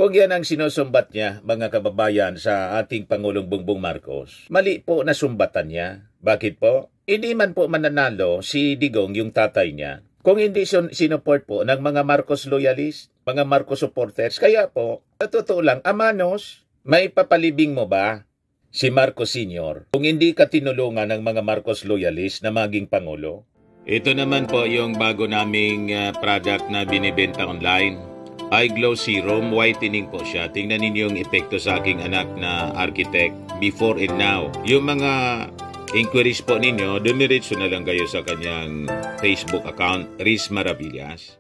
Kung yan ang sinusumbat niya, mga kababayan, sa ating Pangulong Bongbong Marcos, mali po na sumbatan niya. Bakit po? Hindi man po mananalo si Digong, yung tatay niya, kung hindi sinuport po ng mga Marcos loyalist, mga Marcos supporters. Kaya po, sa totoo lang, Amanos, may papalibing mo ba si Marcos Sr. kung hindi ka tinulungan ng mga Marcos loyalist na maging Pangulo? Ito naman po yung bago naming product na binibenta online. iGlow Serum, whitening po siya. Tingnan ninyo yung epekto sa aking anak na architect before and now. Yung mga inquiries po ninyo, dumiretso na lang kayo sa kanyang Facebook account, Riz Maravillas.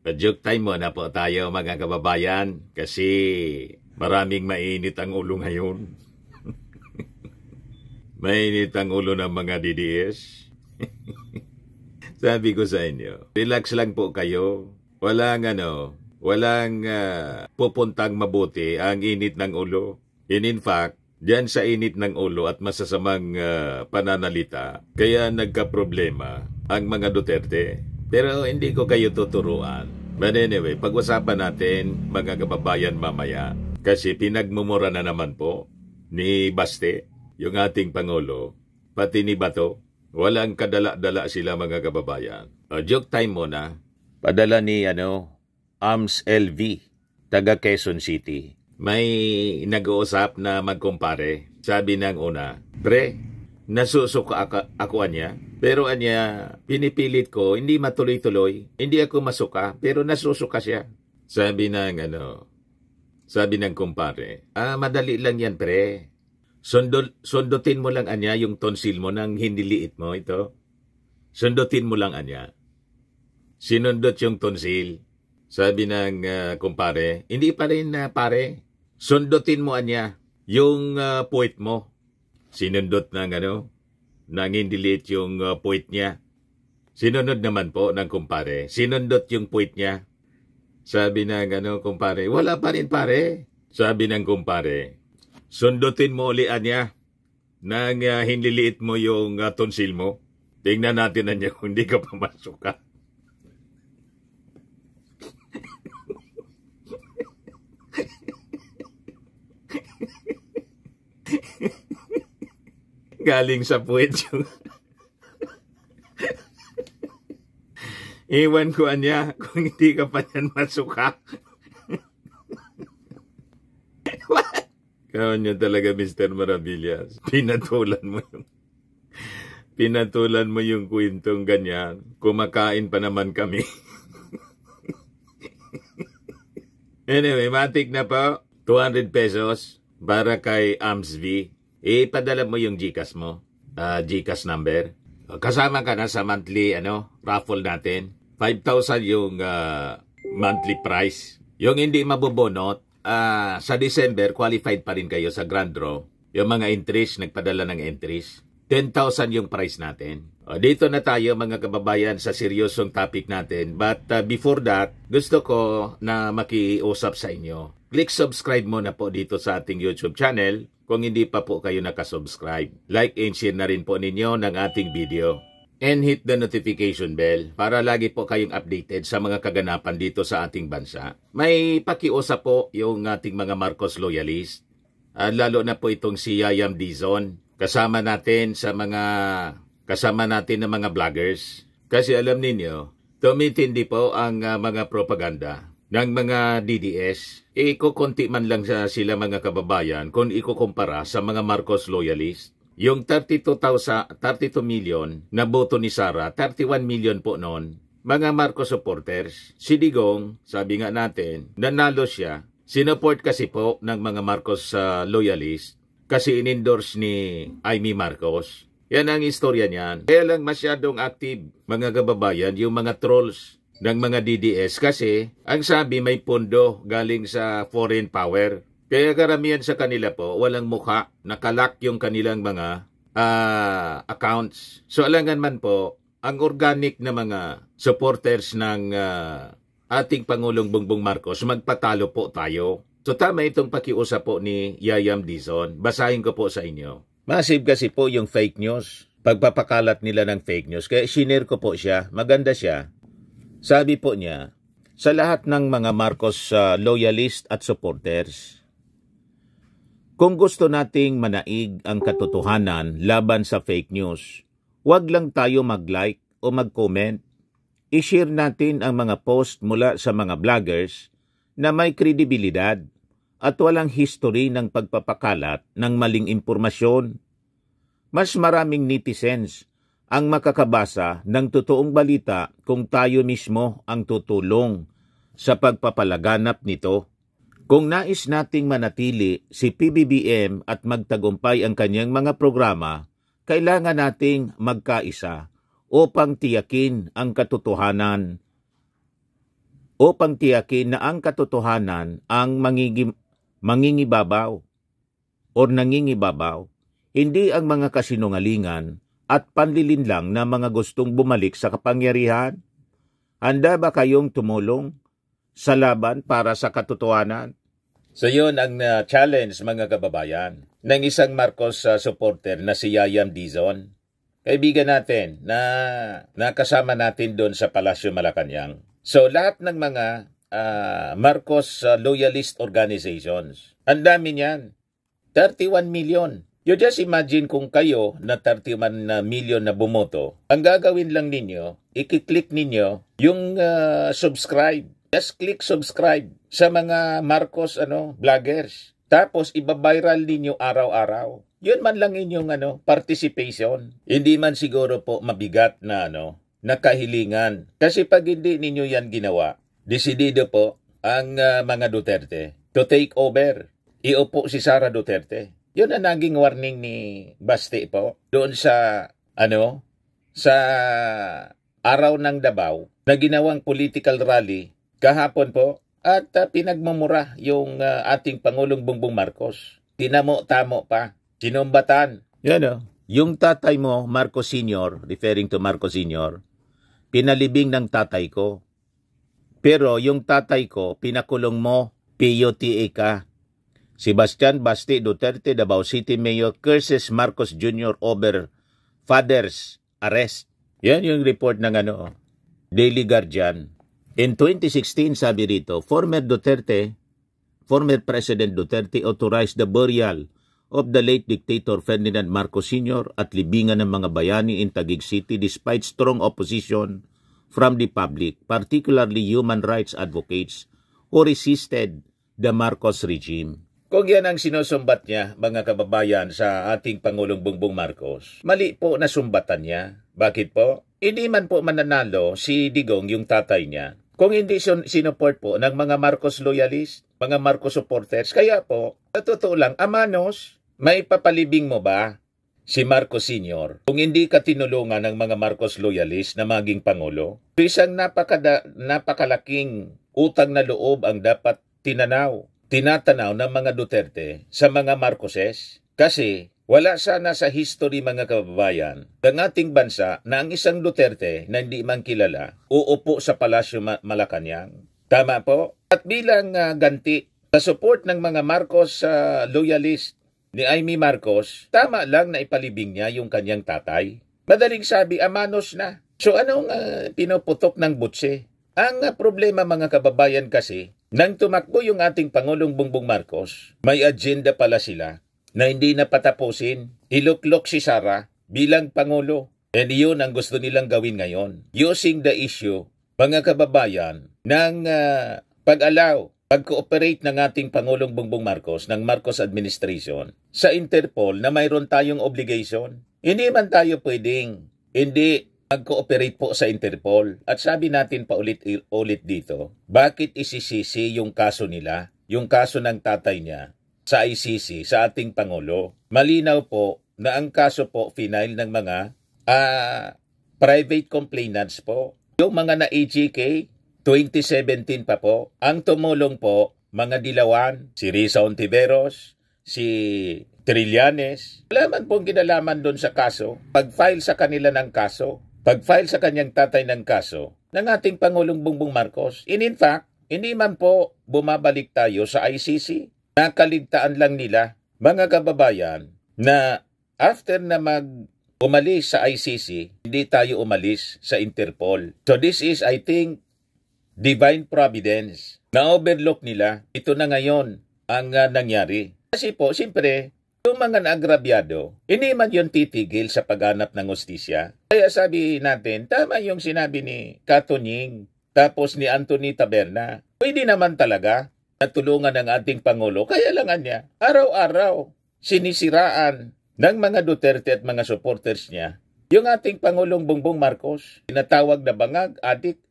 Pa-joke time muna po tayo mga kababayan kasi maraming mainit ang ulo ngayon. Mainit ang ulo ng mga DDS. Sabi ko sa inyo, relax lang po kayo. Walang pupuntang mabuti ang init ng ulo. And in fact, diyan sa init ng ulo at masasamang pananalita, kaya nagka-problema ang mga Duterte. Pero hindi ko kayo tuturuan. But anyway, pag-usapan natin mga kababayan mamaya. Kasi pinagmumura na naman po ni Baste, yung ating Pangulo, pati ni Bato. Walang kadala-dala sila mga kababayan. Joke time muna. Padala ni Arms LV, taga Quezon City. May nag-uusap na magkumpare. Sabi ng una, pre, nasusuka ako anya. Pero anya, pinipilit ko, hindi matuloy-tuloy. Hindi ako masuka, pero nasusuka siya. Sabi ng kumpare, madali lang yan pre. Sundutin mo lang anya yung tonsil mo nang hindi liit mo ito. Sundutin mo lang anya. Sinundot yung tonsil. Sabi ng kumpare, hindi pa rin pare. Sundutin mo anya yung puwit mo. Sinundot nang hindi liit yung puwit niya. Sinunod naman po ng kumpare. Sinundot yung puwit niya. Sabi ng kumpare, wala pa rin pare. Sabi ng kumpare, sundutin mo uli anya nang hinliliit mo yung tonsil mo. Tingnan natin na niya kung hindi ka pumasok ka. Galing sa puwet yung... Iwan ko anya kung hindi ka pa yan masuka. What? Kawan nyo talaga, Mr. Maravillas. Pinatulan mo yung kwentong ganyan. Kumakain pa naman kami. Anyway, matik na po. 200 pesos para kay Arms V. Ipadala mo yung GCash mo. GCash number. Kasama ka na sa monthly raffle natin. 5,000 yung monthly price. Yung hindi mabubonot, sa December, qualified pa rin kayo sa grand draw. Yung mga entries, nagpadala ng entries. 10,000 yung price natin. Dito na tayo mga kababayan sa seryosong topic natin. But before that, gusto ko na makiusap sa inyo. Click subscribe muna po dito sa ating YouTube channel kung hindi pa po kayo nakasubscribe. Like and share na rin po ninyo ng ating video. And hit the notification bell para lagi po kayong updated sa mga kaganapan dito sa ating bansa. May pakiusap po yung ating mga Marcos loyalist. Lalo na po itong si Yayam Dizon. Kasama natin ng mga vloggers. Kasi alam ninyo, tumitindi po ang mga propaganda ng mga DDS. Ikukunti man lang sila mga kababayan kung ikukumpara sa mga Marcos loyalist. Yung 32 million na boto ni Sara, 31 million po noon, mga Marcos supporters. Si Digong, sabi nga natin, nanalo siya. Sinuport kasi po ng mga Marcos loyalist kasi in-endorse ni Amy Marcos. Yan ang istorya niyan. Kaya lang masyadong active mga kababayan yung mga trolls ng mga DDS kasi ang sabi may pondo galing sa foreign power. Kaya karamihan sa kanila po, walang mukha, nakalock yung kanilang mga accounts. So alangan man po, ang organic na mga supporters ng ating Pangulong Bongbong Marcos, magpatalo po tayo. So tama itong pakiusap po ni Yayam Dizon. Basahin ko po sa inyo. Massive kasi po yung fake news. Pagpapakalat nila ng fake news. Kaya shinare ko po siya. Maganda siya. Sabi po niya, sa lahat ng mga Marcos loyalist at supporters. Kung gusto nating manaig ang katotohanan laban sa fake news, huwag lang tayo mag-like o mag-comment. I-share natin ang mga post mula sa mga vloggers na may kredibilidad at walang history ng pagpapakalat ng maling impormasyon. Mas maraming netizens ang makakabasa ng totoong balita kung tayo mismo ang tutulong sa pagpapalaganap nito. Kung nais nating manatili si PBBM at magtagumpay ang kanyang mga programa, kailangan nating magkaisa upang tiyakin ang katotohanan na ang katotohanan ang mangingibabaw o nangingibabaw, hindi ang mga kasinungalingan at panlilinlang na mga gustong bumalik sa kapangyarihan. Handa ba kayong tumulong sa laban para sa katotohanan? So yun ang challenge mga kababayan ng isang Marcos supporter na si Yayam Dizon. Kaibigan natin na nakasama natin doon sa Palasyo Malacanang. So lahat ng mga Marcos loyalist organizations, ang dami niyan, 31 million. You just imagine kung kayo na 31 million na bumoto, ang gagawin lang ninyo, i-click ninyo yung subscribe. Just click subscribe sa mga Marcos vloggers. Tapos iba-viral ninyo araw-araw. Yun man lang inyong participation. Hindi man siguro po mabigat na nakahilingan. Kasi pag hindi ninyo yan ginawa, desidido po ang mga Duterte to take over. Iupo si Sara Duterte. Yun ang naging warning ni Basti po doon sa sa araw ng Davao na ginawang political rally kahapon po at pinagmamura yung ating Pangulong Bongbong Marcos. Tinamo-tamo pa. Sinumbatan. Yan yung tatay mo, Marcos Sr., referring to Marcos Sr., pinalibing ng tatay ko. Pero yung tatay ko, pinakulong mo, PUTA ka. Sebastian Basti Duterte, Davao City Mayor, curses Marcos Jr. over father's arrest. Yan yung report ng Daily Guardian. In 2016, sabi rito, former President Duterte authorized the burial of the late dictator Ferdinand Marcos Sr. at libingan ng mga bayani in Taguig City despite strong opposition from the public, particularly human rights advocates who resisted the Marcos regime. Kung yan ang sinusumbat niya, mga kababayan, sa ating Pangulong Bongbong Marcos, mali po na sumbatan niya. Bakit po? Hindi man po mananalo si Digong yung tatay niya kung hindi sinuport po ng mga Marcos loyalist, mga Marcos supporters. Kaya po, sa totoo lang, Amanos, may papalibing mo ba si Marcos Sr. kung hindi ka tinulungan ng mga Marcos loyalist na maging Pangulo? Isang napakalaking utang na loob ang dapat tinatanaw ng mga Duterte sa mga Marcoses. Kasi wala sana sa history mga kababayan ng ating bansa na ang isang Duterte na hindi man kilala uupo sa Palasyo Malacanang. Tama po? At bilang ganti sa support ng mga Marcos loyalist ni Amy Marcos, tama lang na ipalibing niya yung kanyang tatay. Madaling sabi, Amanos na. So anong pinuputok ng butse? Ang problema mga kababayan kasi, nang tumakbo yung ating Pangulong Bongbong Marcos, may agenda pala sila na hindi napatapusin. Iluklok si Sara bilang Pangulo. And yun ang gusto nilang gawin ngayon. Using the issue, mga kababayan, ng pag-cooperate ng ating Pangulong Bongbong Marcos, ng Marcos Administration, sa Interpol na mayroon tayong obligation. Hindi man tayo pwedeng hindi mag-cooperate po sa Interpol. At sabi natin paulit-ulit dito, bakit isisisi yung kaso nila, yung kaso ng tatay niya, sa ICC, sa ating Pangulo? Malinaw po na ang kaso po final ng mga private complainants po. Yung mga na-AGK, 2017 pa po. Ang tumulong po, mga dilawan, si Risa Ontiveros, si Trillanes. Wala man pong kinalaman doon sa kaso. Pag-file sa kanila ng kaso, pag-file sa kanyang tatay ng kaso, ng ating Pangulong Bongbong Marcos. In fact, hindi man po bumabalik tayo sa ICC. Nakaligtaan lang nila, mga kababayan, na after na umalis sa ICC, hindi tayo umalis sa Interpol. So this is, I think, divine providence. Na-overlook nila. Ito na ngayon ang nangyari. Kasi po, siyempre, yung mga naagrabyado, hindi man yun titigil sa paghanap ng hustisya. Kaya sabi natin, tama yung sinabi ni Katunying, tapos ni Anthony Taberna. Pwede naman talaga na tulungan ng ating Pangulo. Kaya lang niya, araw-araw, sinisiraan ng mga Duterte at mga supporters niya yung ating Pangulong Bongbong Marcos. Tinatawag na bangag, adik,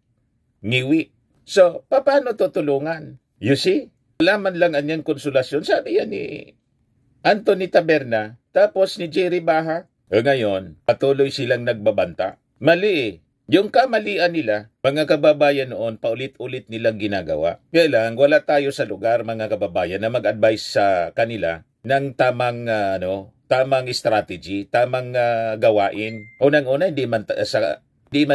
ngiwi. So, paano tutulungan? You see? Wala man lang anyan konsolasyon. Sabi yan ni Anthony Taberna, tapos ni Jerry Baha. Ngayon, patuloy silang nagbabanta. Mali. Yung kamalian nila, mga kababayan noon, paulit-ulit nilang ginagawa. Kaya lang, wala tayo sa lugar, mga kababayan, na mag-advise sa kanila ng tamang strategy, tamang gawain. Unang-una, hindi man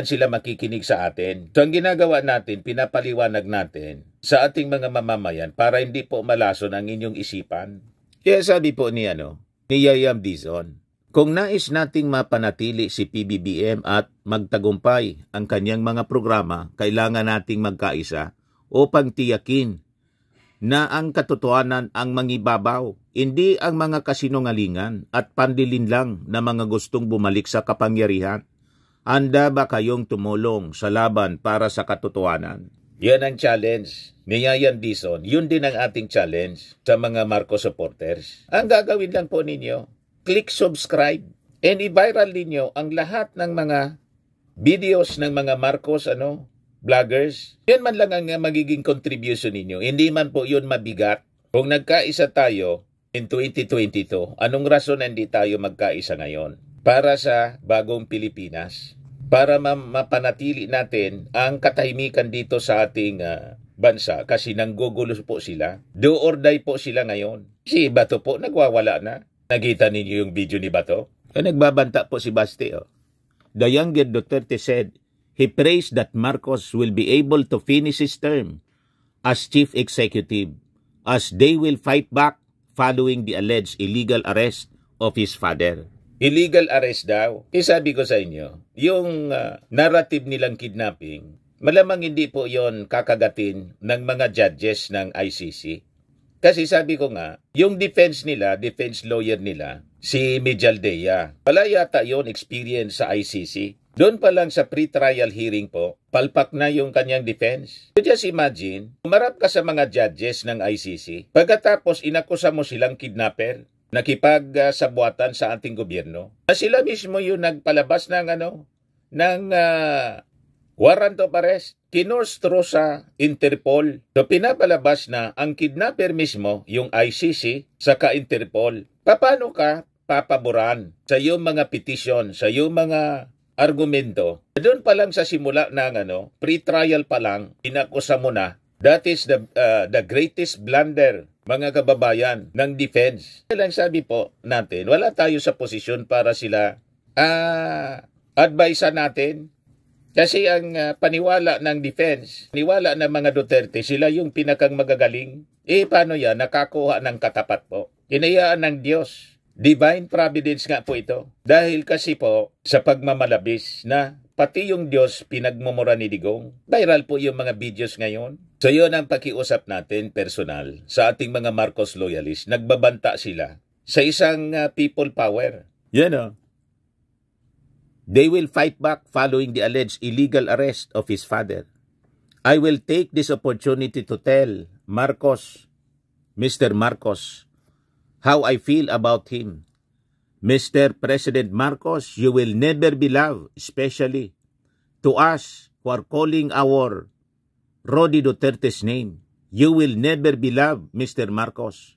sila makikinig sa atin. So, ang ginagawa natin, pinapaliwanag natin sa ating mga mamamayan para hindi po malason ang inyong isipan. Kaya sabi po ni Yayam Dizon, kung nais nating mapanatili si PBBM at magtagumpay ang kanyang mga programa, kailangan nating magkaisa upang tiyakin na ang katotohanan ang mangibabaw, hindi ang mga kasinungalingan at panlilinlang na mga gustong bumalik sa kapangyarihan. Handa ba kayong tumulong sa laban para sa katotohanan? Yan ang challenge ni Yayam Dizon. Yun din ang ating challenge sa mga Marcos supporters. Ang gagawin lang po ninyo, click subscribe and i-viral ninyo ang lahat ng mga videos ng mga Marcos vloggers. Yan man lang ang magiging contribution ninyo. Hindi man po yun mabigat. Kung nagkaisa tayo in 2022, anong rason hindi tayo magkaisa ngayon? Para sa bagong Pilipinas. Para mapanatili natin ang katahimikan dito sa ating bansa kasi nanggugulo po sila. Do or die po sila ngayon. Si Bato po nagwawala na. Nakita ninyo yung video ni Bato? Nagbabanta po si Basti. The younger Duterte said, he prays that Marcos will be able to finish his term as chief executive as they will fight back following the alleged illegal arrest of his father. Illegal arrest daw. Sabi ko sa inyo, yung narrative nilang kidnapping, malamang hindi po yon kakagatin ng mga judges ng ICC. Kasi sabi ko nga, yung defense lawyer nila, si Mijaldea, wala yata yon experience sa ICC. Doon pa lang sa pre-trial hearing po, palpak na yung kanyang defense. So just imagine, umarap ka sa mga judges ng ICC, pagkatapos inakusa mo silang kidnapper, nakipagsabuatan sa ating gobyerno, na sila mismo yung nagpalabas ng warrant of arrest, kinostro sa Interpol. So pinapalabas na ang kidnapper mismo, yung ICC, saka Interpol. Paano ka papaboran sa iyong mga petition, sa iyong mga argumento? Doon pa lang sa simula ng pre-trial pa lang, inakusa mo na. That is the greatest blunder, mga kababayan, ng defense. Kaya lang sabi po natin, wala tayo sa posisyon para sila advisean natin. Kasi ang paniwala ng defense, paniwala ng mga Duterte, sila yung pinakang magagaling. Paano yan? Nakakuha ng katapat po. Hinayaan ng Diyos. Divine providence nga po ito. Dahil kasi po, sa pagmamalabis na pati yung Diyos pinagmumura ni Digong. Viral po yung mga videos ngayon. So yun ang pakiusap natin personal sa ating mga Marcos loyalists. Nagbabanta sila sa isang people power. Yan They will fight back following the alleged illegal arrest of his father. I will take this opportunity to tell Mr. Marcos, how I feel about him. Mr. President Marcos, you will never be loved, especially to us who are calling our Rody Duterte's name. You will never be loved, Mr. Marcos.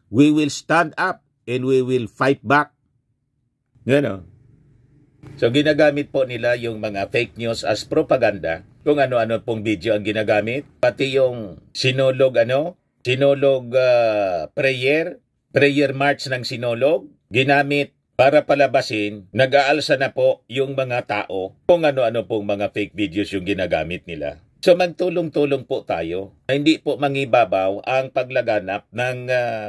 We will stand up and we will fight back. So ginagamit po nila yung mga fake news as propaganda. Kung ano-ano pong video ang ginagamit. Pati yung sinulog prayer march ng sinulog, ginamit para palabasin, nag-aalsa na po yung mga tao kung ano-ano pong mga fake videos yung ginagamit nila. So magtulong-tulong po tayo. Hindi po mangibabaw ang paglaganap ng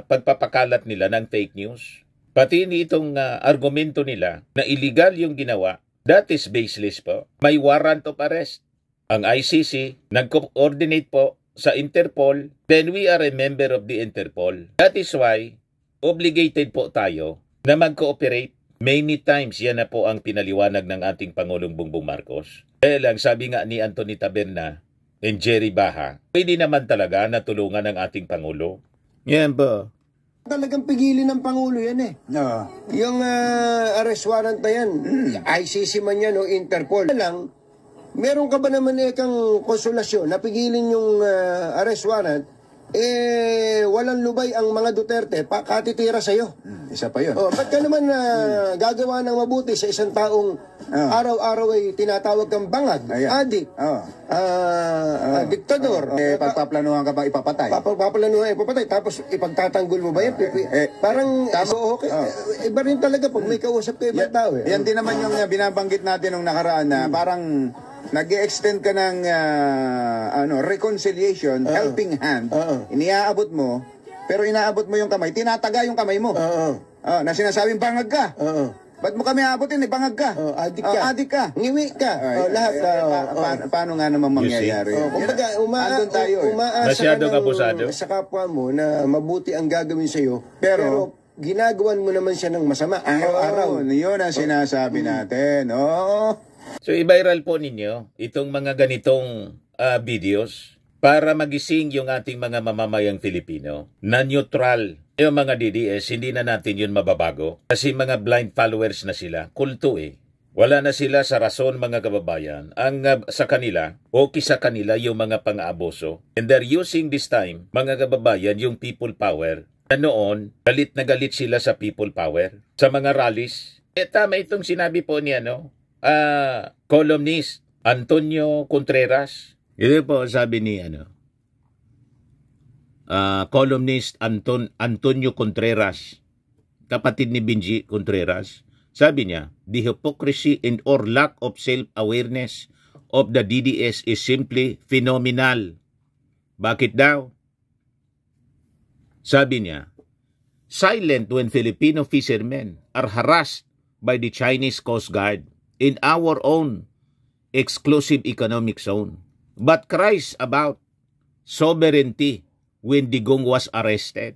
pagpapakalat nila ng fake news. Pati itong argumento nila na illegal yung ginawa, that is baseless po. May warrant of arrest. ang ICC, nag-coordinate po sa Interpol, then we are a member of the Interpol. That is why, obligated po tayo na mag-cooperate. Many times, yan na po ang pinaliwanag ng ating Pangulong Bongbong Marcos. Kaya lang, sabi nga ni Anthony Taberna and Jerry Baha, pwede naman talaga na tulungan ng ating Pangulo. Yan po. Talagang pigilin ng Pangulo yan eh. Oo. Yung arrest warrant na yan, ICC man yan o Interpol. Lang, meron ka ba naman kang konsolasyon na pigilin yung arrest warrant, walang lubay ang mga Duterte, katitira sa'yo. Isa pa yun. Ba't ka naman gagawa ng mabuti sa isang taong araw-araw ay tinatawag kang bangag, adik, diktador. Pagpaplanuhan ka ba ipapatay? Papaplanuhan ipapatay, tapos ipagtatanggol mo ba yan? Parang, iba rin talaga pag may kausap ka ibang tao. Yan din naman yung binabanggit natin nung nakaraan na parang nag-extend ka ng reconciliation, helping hand, iniaabot mo, pero inaabot mo yung kamay, tinataga yung kamay mo. Na sinasabing bangag ka. Ba't mo kami aabotin? Bangag ka. Adik ka. Ngiwi ka. Lahat. Paano nga naman mangyayari? Kumbaga, umaasa ka sa kapwa mo na mabuti ang gagawin sa'yo, pero ginagawan mo naman siya ng masama araw-araw. Yun ang sinasabi natin. So, i-viral po ninyo itong mga ganitong videos para magising yung ating mga mamamayang Filipino na neutral. Yung mga DDS, hindi na natin yun mababago kasi mga blind followers na sila. Kulto eh. Wala na sila sa rason, mga kababayan. Ang sa kanila, okay sa kanila yung mga pang-aaboso. And they're using this time, mga kababayan, yung people power. Na noon, galit na galit sila sa people power. Sa mga rallies. Tama itong sinabi po niya, columnist Antonio Contreras. Ito po sabi ni columnist Antonio Contreras, kapatid ni Benji Contreras. Sabi niya, the hypocrisy and or lack of self-awareness of the DDS is simply phenomenal. Bakit daw? Sabi niya, silent when Filipino fishermen are harassed by the Chinese Coast Guard in our own exclusive economic zone, but cries about sovereignty when Digong was arrested.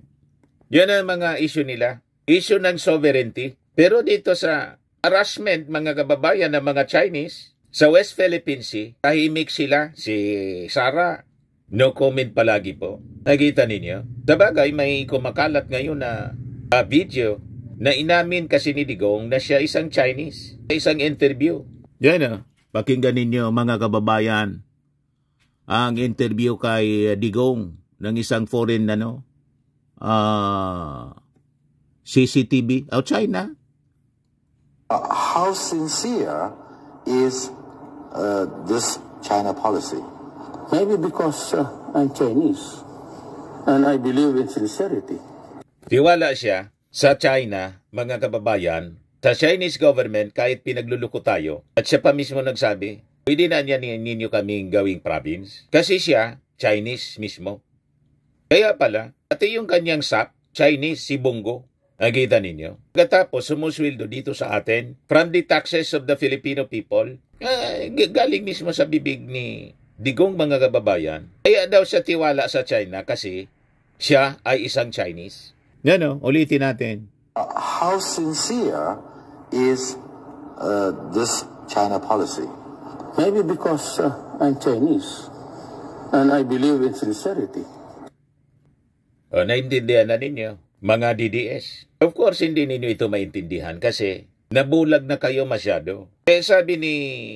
Yan ang mga issue nila. Issue ng sovereignty. Pero dito sa harassment, mga kababayan ng mga Chinese, sa West Philippine Sea, tahimik sila. Si Sara, no comment palagi po. Nakita ninyo? Sabagay, may kumakalat ngayon na video na inamin kasi ni Digong na siya isang Chinese. Isang interview. Yan pakinggan ninyo mga kababayan ang interview kay Digong ng isang foreign CCTV out China. How sincere is this China policy? Maybe because I'm Chinese and I believe in sincerity. Tiwala siya sa China, mga kababayan, sa Chinese government, kahit pinagluluko tayo, at siya pa mismo nagsabi, pwede na ninyo kaming gawing province. Kasi siya, Chinese mismo. Kaya pala, pati yung kanyang SAP, Chinese, si Bongo, nakita ninyo. Katapos, sumuswildo dito sa atin, from the taxes of the Filipino people, galing mismo sa bibig ni Digong, mga kababayan. Kaya daw siya tiwala sa China kasi siya ay isang Chinese. Ulitin natin. How sincere is this China policy? Maybe because I'm Chinese and I believe in sincerity. Naintindihan na ninyo, mga DDS. Of course, hindi ninyo ito maintindihan kasi nabulag na kayo masyado. Kaya sabi ni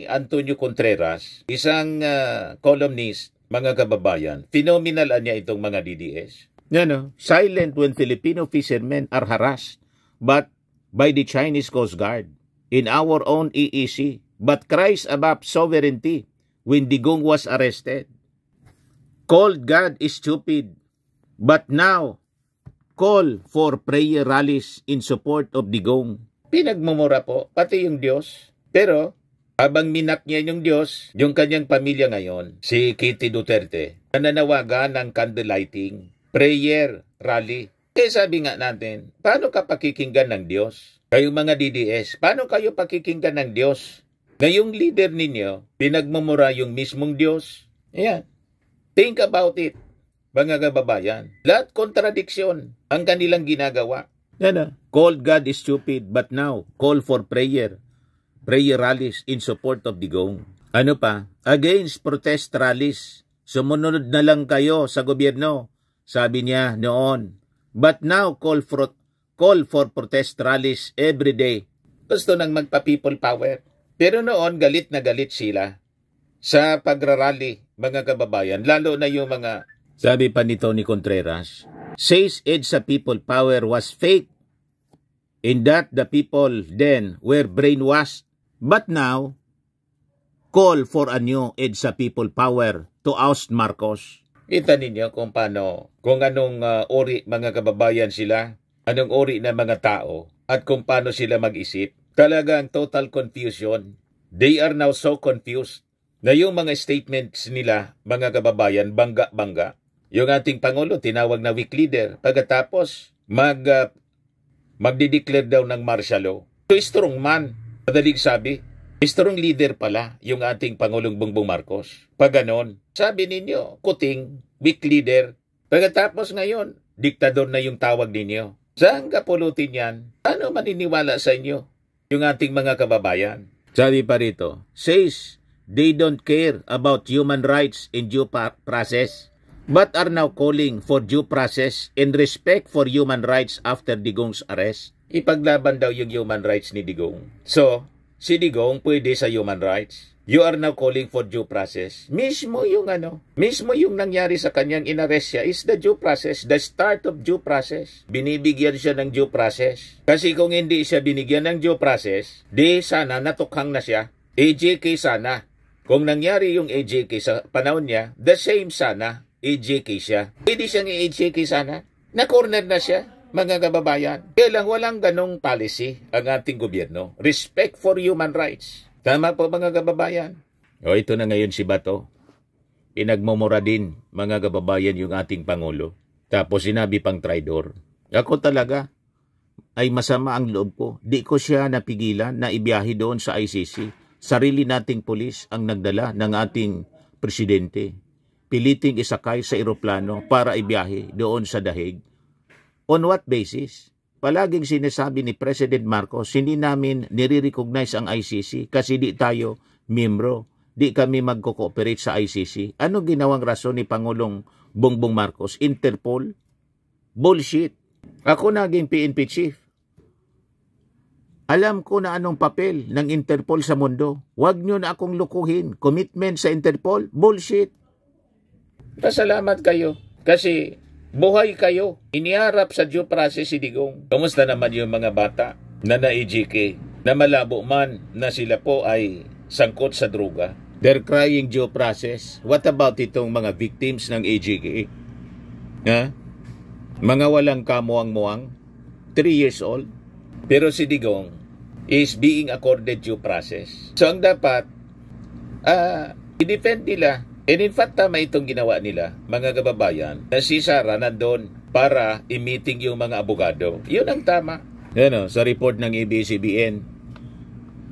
Antonio Contreras, isang columnist, mga kababayan, phenomenal niya itong mga DDS. Silent when Filipino fishermen are harassed but by the Chinese Coast Guard in our own EEC, but cries about sovereignty when Digong was arrested. Called God is stupid, but now call for prayer rallies in support of Digong. Pinagmumura po, pati yung Diyos. Pero habang minak niya yung Diyos, yung kanyang pamilya ngayon, si Kitty Duterte, nananawagan ng candlelighting, prayer rally. Kaya sabi nga natin, paano ka pakikinggan ng Diyos? Kayong mga DDS, paano kayo pakikinggan ng Diyos? Na yung leader ninyo, pinagmumura yung mismong Diyos. Ayan. Think about it, mga kababayan. Lahat kontradiksyon ang kanilang ginagawa. Yan. Called God is stupid, but now, call for prayer. Prayer rallies in support of Digong. Ano pa? Against protest rallies. Sumunod na lang kayo sa gobyerno, sabi niya noon. But now, call for protest rallies every day. Gusto nang magpa-people power. Pero noon, galit na galit sila sa pagrarally, mga kababayan. Lalo na yung mga, sabi pa ni Tony Contreras, says EDSA people power was fake in that the people then were brainwashed. But now, call for a new EDSA people power to oust Marcos. Kita ninyo kung paano, kung anong ori mga kababayan sila, anong ori na mga tao, at kung paano sila mag-isip. Talagang total confusion. They are now so confused na yung mga statements nila, mga kababayan, bangga-bangga. Yung ating Pangulo, tinawag na weak leader. Pagkatapos, magdi-declare daw ng martial law. So, strong man. Madaling sabi, strong leader pala yung ating Pangulong Bongbong Marcos. Pag ganon, sabi ninyo, kuting, weak leader. Pagkatapos ngayon, diktador na yung tawag ninyo. Saan kapulutin yan? Ano maniniwala sa inyo? Yung ating mga kababayan. Sabi pa rito, says they don't care about human rights in due process, but are now calling for due process and respect for human rights after Digong's arrest. Ipaglaban daw yung human rights ni Digong. So, si Digong pwede sa human rights. You are now calling for due process. Mismo yung nangyari sa kanyang inarrest siya is the due process, the start of due process. Binibigyan siya ng due process. Kasi kung hindi siya binigyan ng due process, di sana natukhang na siya. AJK sana. Kung nangyari yung AJK sa panahon niya, the same sana, AJK siya. Pwede siyang AJK sana. Na-corner na siya, mga kababayan. Kaya lang walang ganong policy ang ating gobyerno. Respect for human rights. Tama po mga kababayan. O ito na ngayon si Bato. Pinagmumura din mga kababayan yung ating Pangulo. Tapos sinabi pang traidor. Ako talaga ay masama ang loob ko. Di ko siya napigilan na ibiyahe doon sa ICC. Sarili nating pulis ang nagdala ng ating presidente. Piliting isakay sa eroplano para ibiyahe doon sa Dahig. On what basis? Palaging sinasabi ni President Marcos, hindi namin nire-recognize ang ICC kasi di tayo miyembro. Di kami magko-cooperate sa ICC. Ano ginawang rason ni Pangulong Bongbong Marcos? Interpol? Bullshit. Ako naging PNP chief. Alam ko na anong papel ng Interpol sa mundo. Huwag nyo na akong lukuhin. Commitment sa Interpol? Bullshit. Pasalamat kayo kasi buhay kayo. Iniharap sa due process si Digong. Kamusta naman yung mga bata na na-EJK na malabo man na sila po ay sangkot sa droga? They're crying due process. What about itong mga victims ng EJK? Ha? Mga walang kamuang-muang, 3 years old. Pero si Digong is being accorded due process. So ang dapat, i-defend nila. And in fact, tama itong ginawa nila, mga kababayan, na si Sara nandun para i-meeting yung mga abogado. Yun ang tama. Yan sa report ng ABS-CBN,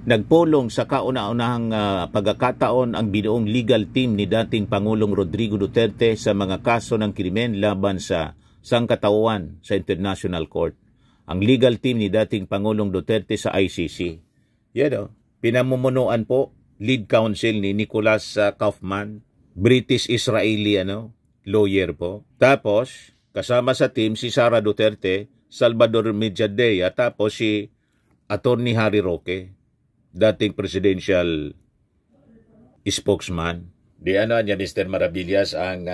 nagpulong sa kauna-unahang pagkakataon ang binuong legal team ni dating Pangulong Rodrigo Duterte sa mga kaso ng krimen laban sa sangkatauhan sa International Court. Ang legal team ni dating Pangulong Duterte sa ICC. Yan pinamumunuan po, lead counsel ni Nicholas Kaufman, British-Israeli lawyer po. Tapos, kasama sa team si Sara Duterte, Salvador Mijadea, tapos si Attorney Harry Roque, dating presidential spokesman. Di niya, Mr. Maravillas, ang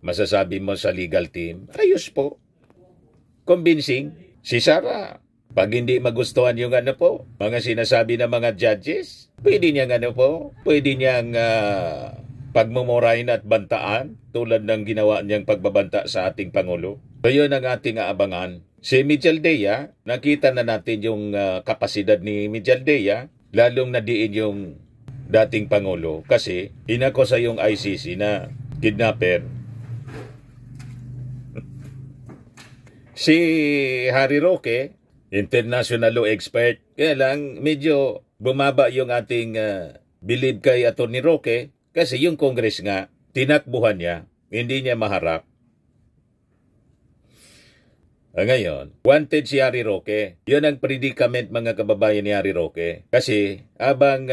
masasabi mo sa legal team? Ayos po. Convincing. Si Sara, pag hindi magustuhan yung mga sinasabi ng mga judges, pwede niyang pwede niyang pagmumurahin at bantaan tulad ng ginawa niyang pagbabanta sa ating Pangulo. So yun ang ating aabangan. Si Mijaldea, nakita na natin yung kapasidad ni Mijaldea, lalong nadiin yung dating Pangulo kasi inakusa yung ICC na kidnapper. Si Harry Roque, international law expert, kaya lang medyo bumaba yung ating believe kay Atty. Roque kasi yung Congress nga, tinakbuhan niya, hindi niya maharap. Ngayon, wanted si Harry Roque. Yun ang predicament mga kababayan ni Harry Roque. Kasi abang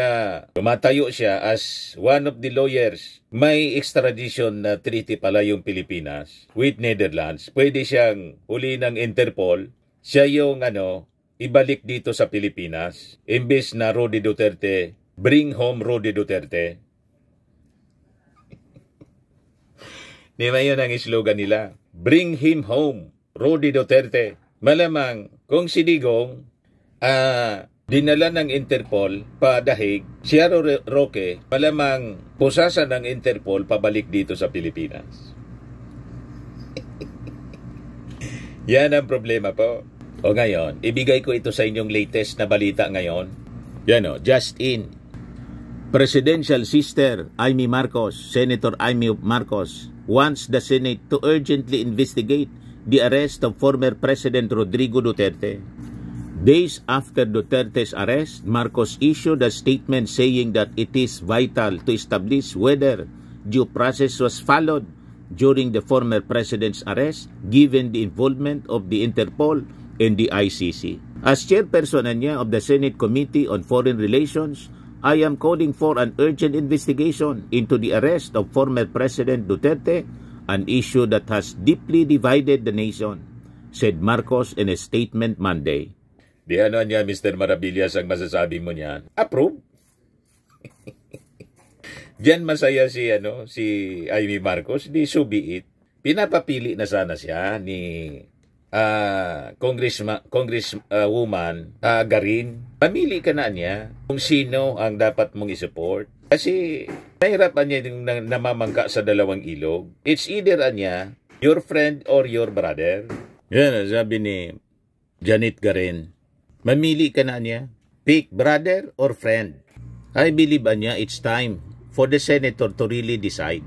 tumatayo siya as one of the lawyers, may extradition na treaty pala yung Pilipinas with Netherlands. Pwede siyang huli ng Interpol. Siya yung ibalik dito sa Pilipinas. Imbes na Rody Duterte, bring home Rody Duterte. Di ba yun ang slogan nila? Bring him home. Rody Duterte. Malamang kung si Digong dinala ng Interpol pa dahig, si Harry Roque malamang pusasan ng Interpol pabalik dito sa Pilipinas. Yan ang problema po. O ngayon, ibigay ko ito sa inyong latest na balita ngayon. Yan just in. Presidential sister Amy Marcos, Senator Amy Marcos, wants the Senate to urgently investigate the arrest of former President Rodrigo Duterte. Days after Duterte's arrest, Marcos issued a statement saying that it is vital to establish whether due process was followed during the former president's arrest, given the involvement of the Interpol and the ICC. As chairperson of the Senate Committee on Foreign Relations, I am calling for an urgent investigation into the arrest of former President Duterte, an issue that has deeply divided the nation, said Marcos in a statement Monday. Di niya, Mr. Maravillas, ang masasabi mo niyan? Approve? Diyan masaya si Amy Marcos, di so be it. Pinapapili na sana siya ni Congresswoman Garin. Pamili ka na niya kung sino ang dapat mong isupport. Kasi nahirapan niya yung namamangka sa dalawang ilog. It's either your friend or your brother. Yan, sabi ni Janet Garin. Mamili ka na niya. Pick brother or friend. I believe it's time for the senator to really decide.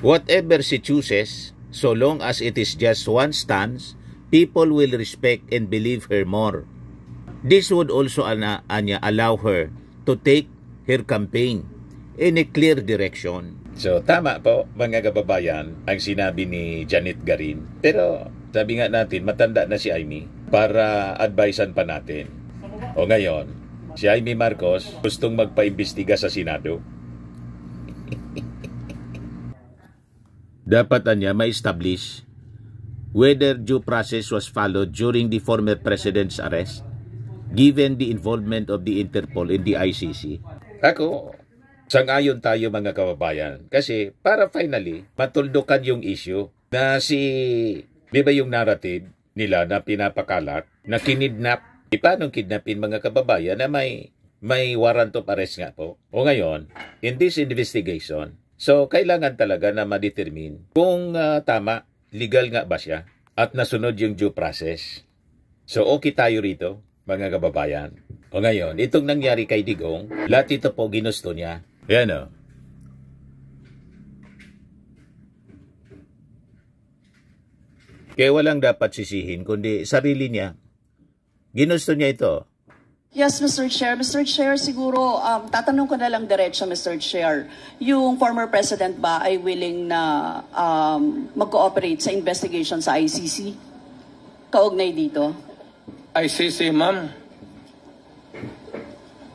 Whatever she chooses, so long as it is just one stance, people will respect and believe her more. This would also allow her to take her campaign in a clear direction. So, tama po, mga kababayan, ang sinabi ni Janet Garin. Pero, sabi nga natin, matanda na si Amy para advisean pa natin. O ngayon, si Amy Marcos gustong magpaimbestiga sa Senado. Dapat ma-establish whether due process was followed during the former president's arrest, given the involvement of the Interpol and the ICC. Ako, sang-ayon tayo mga kababayan. Kasi para finally, matuldukan yung issue na di ba yung narrative nila na pinapakalat, na kinidnap. Paano kidnapin mga kababayan na may warrant of arrest nga po? O ngayon, in this investigation, so kailangan talaga na ma-determine kung tama, legal nga ba siya at nasunod yung due process. So okay tayo rito, mga kababayan. O ngayon, itong nangyari kay Digong, lahat ito po ginusto niya. Yan o. Kaya walang dapat sisihin, kundi sarili niya. Ginusto niya ito. Yes, Mr. Chair. Mr. Chair, siguro, tatanong ko na lang diretso, Mr. Chair. Yung former president ba ay willing na mag-cooperate sa investigation sa ICC? Kaugnay dito? ICC, ma'am.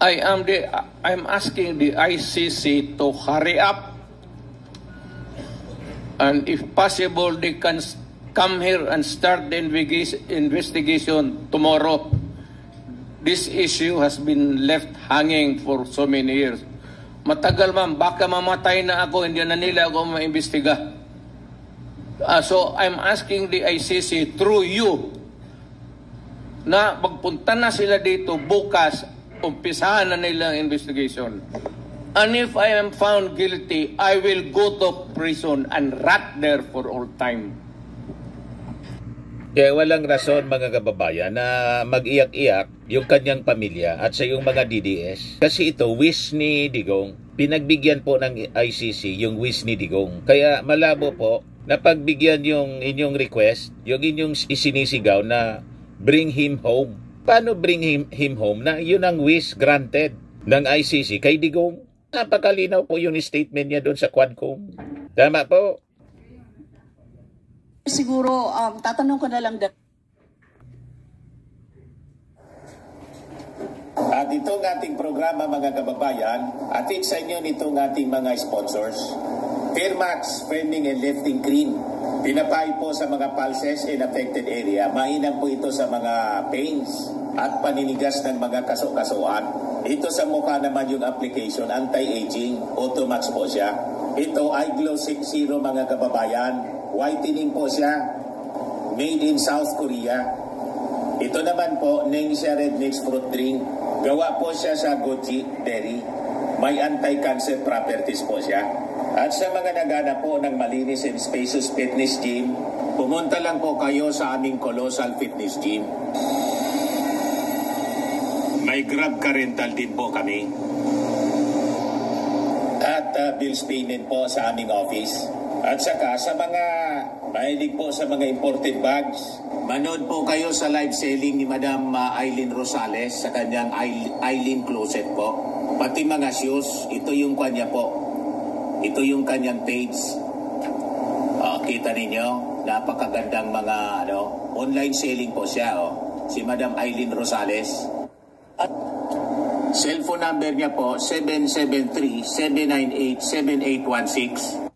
I'm asking the ICC to hurry up, and if possible, they can come here and start the investigation tomorrow. This issue has been left hanging for so many years. Matagal, ma'am, baka mamatay na ako, hindi na nila ako maimbestiga. So I'm asking the ICC through you na magpunta na sila dito bukas, umpisahan na nila ang investigation. And if I am found guilty, I will go to prison and rot there for all time. Kaya walang rason mga kababayan na mag-iyak-iyak yung kanyang pamilya at sa yung mga DDS. Kasi ito, wish ni Digong, pinagbigyan po ng ICC yung wish ni Digong. Kaya malabo po na pagbigyan yung inyong request, yung inyong isinisigaw na bring him home. Paano bring him home na yun ang wish granted? ng ICC kay Digong. Napakalinaw po yung statement niya doon sa Quadcom. Tama po. Siguro, tatanong ko na lang At itong ating programa, mga kababayan, atid sa inyo nitong ating mga sponsors. Fairmax, Firming and Lifting Cream. Pinapay po sa mga pulses in affected area. Mainam po ito sa mga pains at paninigas ng mga kaso-kasuan. Ito sa mukha naman yung application, anti-aging, Automax po siya. Ito ay Glow 60 mga kababayan. Whitening po siya. Made in South Korea. Ito naman po, Ningxia Red Mix Fruit Drink. Gawa po siya sa goji berry. May anti-cancer properties po siya. At sa mga naghanap po ng malinis and spacious fitness gym, pumunta lang po kayo sa aming Colossal Fitness Gym. May Grab car rental din po kami. At bills payment po sa aming office. At saka sa mga mahilig po sa mga imported bags, manood po kayo sa live selling ni Madam Aileen Rosales sa kanyang Aileen Closet po. Pati mga shoes, ito yung kanya po. Ito yung kanyang page. Kita ninyo, napakagandang mga online selling po siya. Si Madam Aileen Rosales. At cellphone number niya po, 773-798-7816.